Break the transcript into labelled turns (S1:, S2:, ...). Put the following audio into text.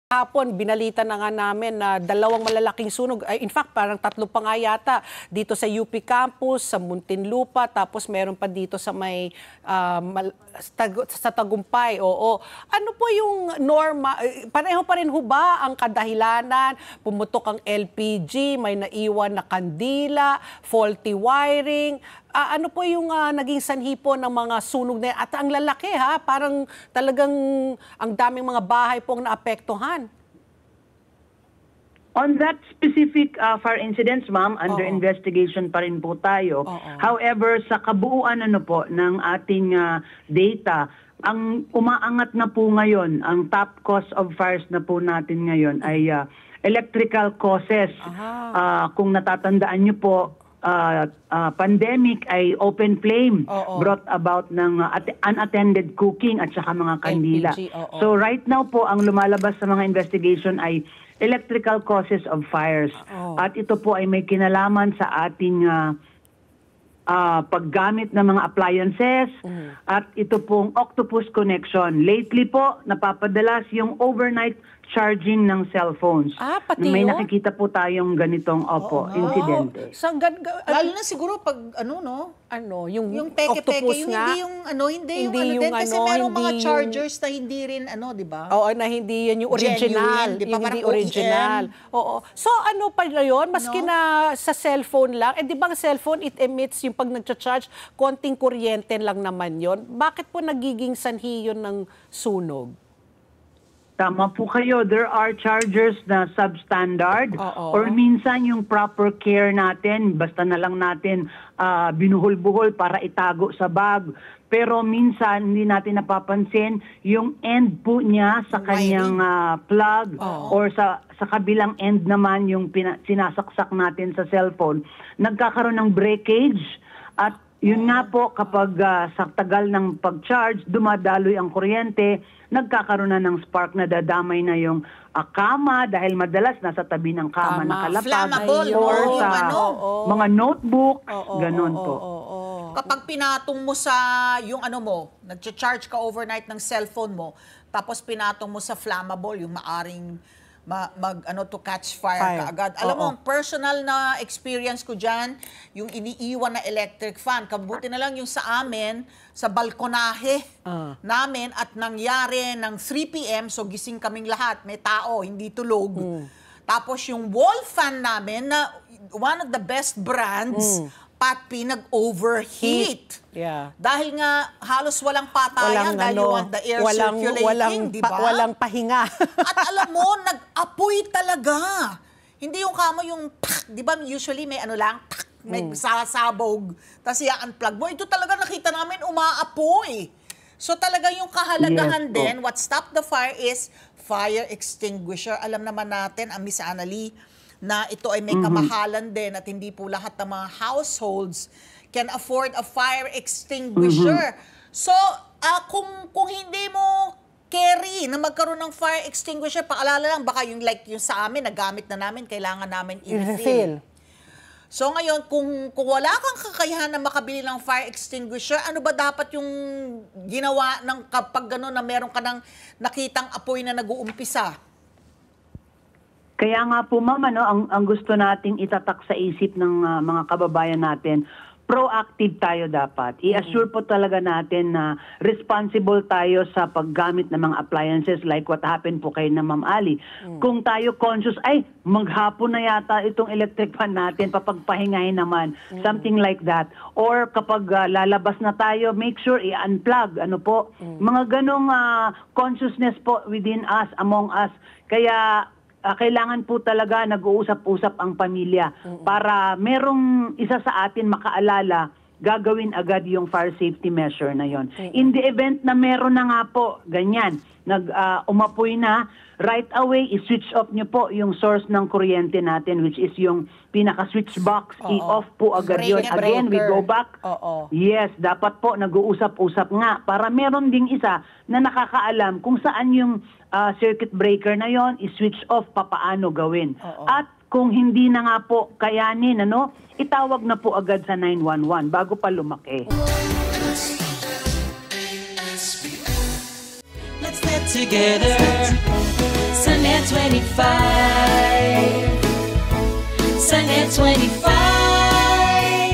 S1: Hapon, binalita na nga namin na dalawang malalaking sunog. In fact, parang tatlo pa nga yata dito sa UP Campus, sa Muntinlupa, tapos meron pa dito sa may sa Tagumpay. Oo. Ano po yung norma? Pareho pa rin ho ba ang kadahilanan? Pumutok ang LPG, may naiwan na kandila, faulty wiring. Ano po yung naging sanhi po ng mga sunog na yan? At ang lalaki ha, parang talagang ang daming mga bahay pong naapektuhan.
S2: On that specific fire incidents, ma'am, under investigation pa rin po tayo. However, sa kabuuan ng ating data, ang umaangat na po ngayon, ang top cause of fires na po natin ngayon ay electrical causes. Kung natatandaan niyo po, pandemic ay open flame brought about ng unattended cooking at saka mga kandila. So right now po, ang lumalabas sa mga investigation ay electrical causes of fires. At ito po ay may kinalaman sa ating paggamit ng mga appliances at ito pong octopus connection. Lately po, napapadalas yung overnight charging ng cellphones.
S1: Pati
S2: may
S1: yun?
S2: Nakikita po tayong ganitong insidente.
S3: Lalo na siguro pag yung peke-peke, yung hindi yung kasi merong mga chargers na hindi rin di ba?
S1: Oo, na hindi yan yung original.
S3: Genuine, di ba?
S1: Yung hindi original. Oo. So ano pa yun? Maski na sa cellphone lang, di ba ang cellphone, it emits yung pag nagcha-charge, konting kuryente lang naman yon. Bakit po nagiging sanhi yun ng sunog?
S2: Tama po kayo. There are chargers na substandard or minsan yung proper care natin, basta na lang natin binuhol-buhol para itago sa bag. Pero minsan hindi natin napapansin yung end po niya sa kanyang plug or sa kabilang end naman yung sinasaksak natin sa cellphone. Nagkakaroon ng breakage at yun nga po kapag sa tagal ng pag-charge, dumadaloy ang kuryente, nagkakaroon na ng spark na dadamay na yung kama dahil madalas nasa tabi ng kama nakalapag.
S3: Flammable
S2: or sa mga notebook, ganun po.
S3: Kapag pinatong mo sa yung nagcha-charge ka overnight ng cellphone mo, tapos pinatong mo sa flammable, yung maaring to catch fire kaagad. Alam mo, personal na experience ko dyan, yung iniiwan na electric fan. Kabuti na lang yung sa amin, sa balkonahe namin at nangyari ng 3 p.m. So gising kaming lahat, may tao, hindi tulog. Tapos yung wall fan namin, na one of the best brands, Patpi, nag-overheat. Dahil nga halos walang patayan dahil you want the air circulating, di ba?
S1: Walang pahinga.
S3: At alam mo, nag-apoy talaga. Hindi yung kamo yung, di ba usually may may sasabog, tapos i-unplug mo. Ito talaga nakita namin umaapoy. So talaga yung kahalagahan din, what stopped the fire is fire extinguisher. Alam naman natin, Miss Annalie, na ito ay may kamahalan din at hindi po lahat ng mga households can afford a fire extinguisher. So, kung hindi mo carry na magkaroon ng fire extinguisher, paalala lang, baka yung yung sa amin, nagamit na namin, kailangan namin i-refill. So ngayon, kung wala kang kakayahan na makabili ng fire extinguisher, ano ba dapat yung ginawa ng kapag gano'n na meron ka ng nakitang apoy na nag-uumpisa?
S2: Kaya nga po, ma'am, ang gusto nating itatak sa isip ng mga kababayan natin, proactive tayo dapat. I-assure po talaga natin na responsible tayo sa paggamit ng mga appliances like what happened po kay na Ma'am Ali. Kung tayo conscious, maghapon na yata itong electric fan natin, papagpahingahin naman. Something like that. Or kapag lalabas na tayo, make sure i-unplug. Mga ganong consciousness po within us, among us. Kaya kailangan po talaga nag-uusap-usap ang pamilya para merong isa sa atin makaalala, gagawin agad yung fire safety measure na yon. In the event na meron na nga po, ganyan, umapoy na, right away, i-switch off nyo po yung source ng kuryente natin, which is yung pinaka-switch box, i-off po agad yun. Again, we go back. Yes, dapat po nag-uusap-usap nga para meron ding isa na nakakaalam kung saan yung circuit breaker na yon, i-switch off, papaano gawin. At kung hindi na nga po kayanin, itawag na po agad sa 911 bago pa lumaki.
S4: Let's get together. Sa Net 25. Sa Net 25.